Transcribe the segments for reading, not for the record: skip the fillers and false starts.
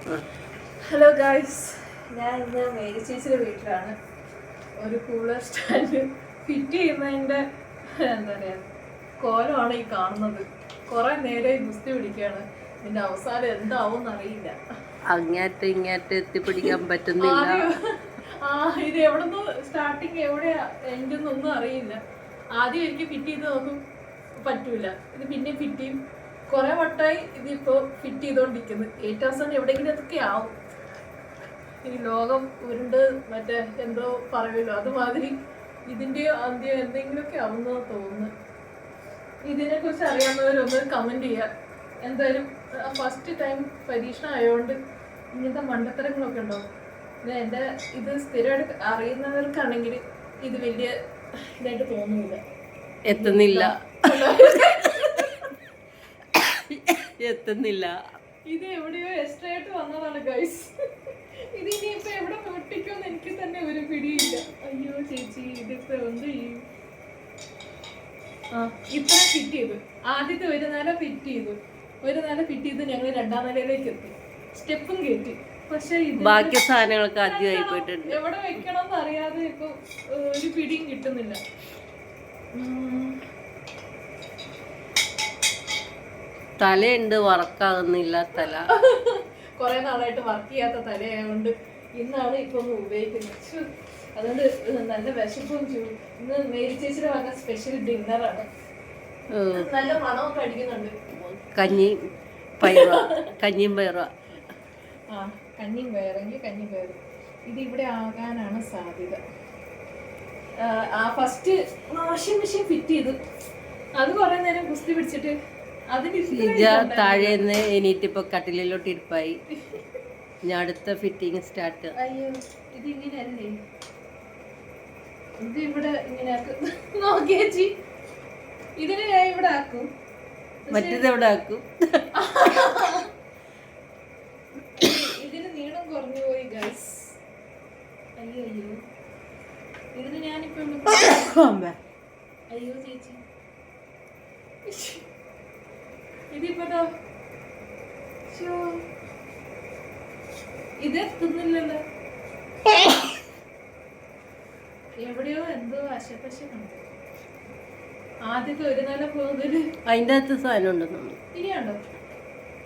Hello guys, ഞാൻ ഇന്ന് Mary ചേച്ചിയുടെ വീട്ടിലാണ്. ഒരു കൂളർ സ്റ്റാൻഡ് ഫിറ്റ് ചെയ്യുന്നതിൻ്റെ എന്താ പറയുക കോലമാണ് ഈ കാണുന്നത്. കുറേ നേരം ഗുസ്തി പിടിക്കുകയാണ്. ഇതിൻ്റെ അവസാനം എന്താവും എന്നറിയില്ല. അങ്ങേറ്റം ഇങ്ങേറ്റം എത്തിപ്പിടിക്കാൻ പറ്റുന്നില്ല. ഇത് എവിടുന്ന് സ്റ്റാർട്ടിങ് എവിടെയാ എൻഡെന്നൊന്നും അറിയില്ല. ആദ്യം എനിക്ക് ഫിറ്റ് ചെയ്ത് നോക്കും, പറ്റൂല. ഇത് പിന്നെ ഫിറ്റ് ചെയ്യും. കുറെ വട്ടമായി ഇതിപ്പോ ഫിറ്റ് ചെയ്തോണ്ടിരിക്കുന്നത്. ഏറ്റവും അവസാനം എവിടെയെങ്കിലും അതൊക്കെ ആവും. ഈ ലോകം ഉരുണ്ട് മറ്റേ എന്തോ പറയുമല്ലോ, അതുമാതിരി ഇതിന്റെ അന്ത്യം എന്തെങ്കിലുമൊക്കെ ആവുന്ന തോന്നുന്നു. ഇതിനെ കുറിച്ച് അറിയാവുന്നവരൊന്ന് കമന്റ് ചെയ്യുക. എന്തായാലും ഫസ്റ്റ് ടൈം പരീക്ഷണം ആയതുകൊണ്ട് ഇങ്ങനത്തെ മണ്ടത്തരങ്ങളൊക്കെ ഉണ്ടാവും. എൻ്റെ ഇത് സ്ഥിരമായിട്ട് അറിയുന്നവർക്കാണെങ്കിൽ ഇത് വലിയ ഇതായിട്ട് തോന്നുന്നില്ല. എത്തുന്നില്ല. ഇത് എവിടെയോ എക്സ്ട്രാ ആയിട്ട് വന്നതാണ് ഗൈസ്. ഇത് ഇനിയിപ്പോ എവിടെ പൊട്ടിക്കുമെന്ന് എനിക്ക് തന്നെ ഒരു പിടിയില്ല. അയ്യോ ചേച്ചി, ഇതിപ്പോ എന്ത് ചെയ്യും? ഇത്ര ഫിറ്റ് ചെയ്തു. ആദ്യത്തെ ഒരു നില ഫിറ്റ് ചെയ്ത് ഞങ്ങൾ രണ്ടാം നിലയിലേക്ക് എത്തി. സ്റ്റെപ്പും കയറ്റി. പക്ഷെ ബാക്കി സാധനങ്ങളൊക്കെ ആദ്യമായി പോയിട്ടുണ്ട്. എവിടെ വെക്കണം എന്ന് അറിയാതെ ഇപ്പൊ ഒരു പിടിയും കിട്ടുന്നില്ല. തലയുണ്ട്, വർക്കാകുന്നില്ല തല. കുറെ നാളായിട്ട് വർക്ക് ചെയ്യാത്ത തലയായതുകൊണ്ട് ഇന്നാണ് ഇപ്പൊ ഒന്ന് ഉപയോഗിക്കുന്നത്. അതുകൊണ്ട് നല്ല വിശപ്പും ഇന്ന് മേരി ചേച്ചിയുടെ വന്ന സ്പെഷ്യൽ ഡിന്നറാണ്. നല്ല മണമൊക്കെ അടിക്കുന്നുണ്ട്. കഞ്ഞിയും പയറും. കഞ്ഞിയും പയറ്. ഇത് ഇവിടെ ആകാനാണ് സാധ്യത. ഫസ്റ്റ് വാഷിംഗ് മെഷീൻ ഫിറ്റ് ചെയ്തു. അത് കുറെ നേരം കുസ്തി പിടിച്ചിട്ട് താഴേന്ന് എണീറ്റിപ്പോ കട്ടിലോട്ട് ഇരിപ്പായി. ഞാൻ അടുത്ത ഫിറ്റിങ് സ്റ്റാർട്ട്. അയ്യോ, ഇത് ഇങ്ങനെയല്ലേ? ഇത് ഇവിടെ ഇങ്ങനെ നോക്കിയേച്ചി, ഇതിന് ഞാൻ ഇവിടെ ആക്കും. മറ്റേത് എവിടെ ആക്കും? ഇതിന് നീളം കുറഞ്ഞു പോയി ഗൈസ്. അയ്യോ, ഇതിന് ഞാനിപ്പോ അയ്യോ ചേച്ചി, ഇതിപ്പോ ഇത് എത്തുന്നില്ലല്ലോ. എവിടെയോ എന്തോ വശപ്പശ കണ്ടു. ആദ്യത്തെ ഒരു നില പോകുന്നതില് അതിന്റെ അകത്ത് സാധനം ഉണ്ടെന്നു. ഇനിയുണ്ടോ?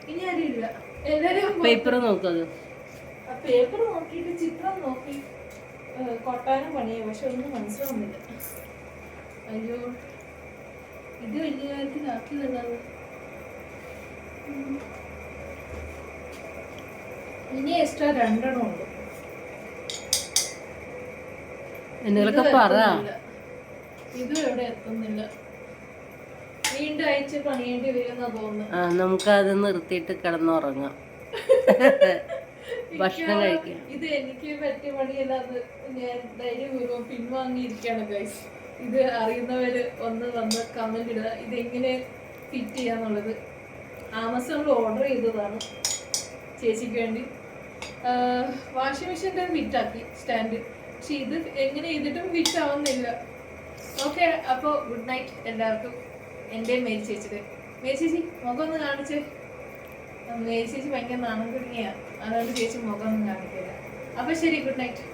ഇനി ആരുമില്ല. എല്ലാരും പേപ്പർ നോക്കത്. പേപ്പർ നോക്കിയിട്ട് ചിത്രം നോക്കി കൊട്ടാനും പണിയായി. പക്ഷെ ഒന്നും മനസ്സിലാവുന്നില്ല. അയ്യോ, ഇത് വലിയ കാര്യത്തിലാക്കി തന്നത്. ഇനി എക്സ്ട്രാ 2 എണ്ണം ഉണ്ട്. എന്നൊക്കെ പറ. ഇതും എവിടെ എത്തുന്നില്ല. വീണ്ടും അയച്ച് പണിയേണ്ടി വരുമെന്നാ തോന്നുന്നു. നമുക്കത് നിർത്തിയിട്ട് കിടന്നുറങ്ങാം. ഭക്ഷണം കഴിക്കാം. ഇത് എനിക്ക് പറ്റിയ പണിയല്ലാതെ ഞാൻ ധൈര്യപൂർവ്വം പിൻവാങ്ങിയിരിക്കുകയാണ് ഗൈസ്. ഇത് അറിയുന്നവര് ഒന്ന് വന്ന് കമന്റ് ഇടുക, ഇതെങ്ങനെ ഫിറ്റ് ചെയ്യാന്നുള്ളത്. ആമസോണിൽ ഓർഡർ ചെയ്തതാണ് ചേച്ചിക്ക് വേണ്ടി. വാഷിംഗ് മെഷീൻ്റെ ഫിറ്റാക്കി സ്റ്റാൻഡ്. പക്ഷെ ഇത് എങ്ങനെ ചെയ്തിട്ടും ഫിറ്റ് ആവുന്നില്ല. ഓക്കെ, അപ്പോൾ ഗുഡ് നൈറ്റ് എല്ലാവർക്കും. എൻ്റെ മേരി ചേച്ചിയുടെ. മേരി ചേച്ചി മുഖം ഒന്ന് കാണിച്ച്. മേരി ചേച്ചി ഭയങ്കര നാണം കുടുങ്ങിയാണ്, അതുകൊണ്ട് ചേച്ചി മുഖം ഒന്നും കാണിക്കില്ല. അപ്പോൾ ശരി, ഗുഡ് നൈറ്റ്.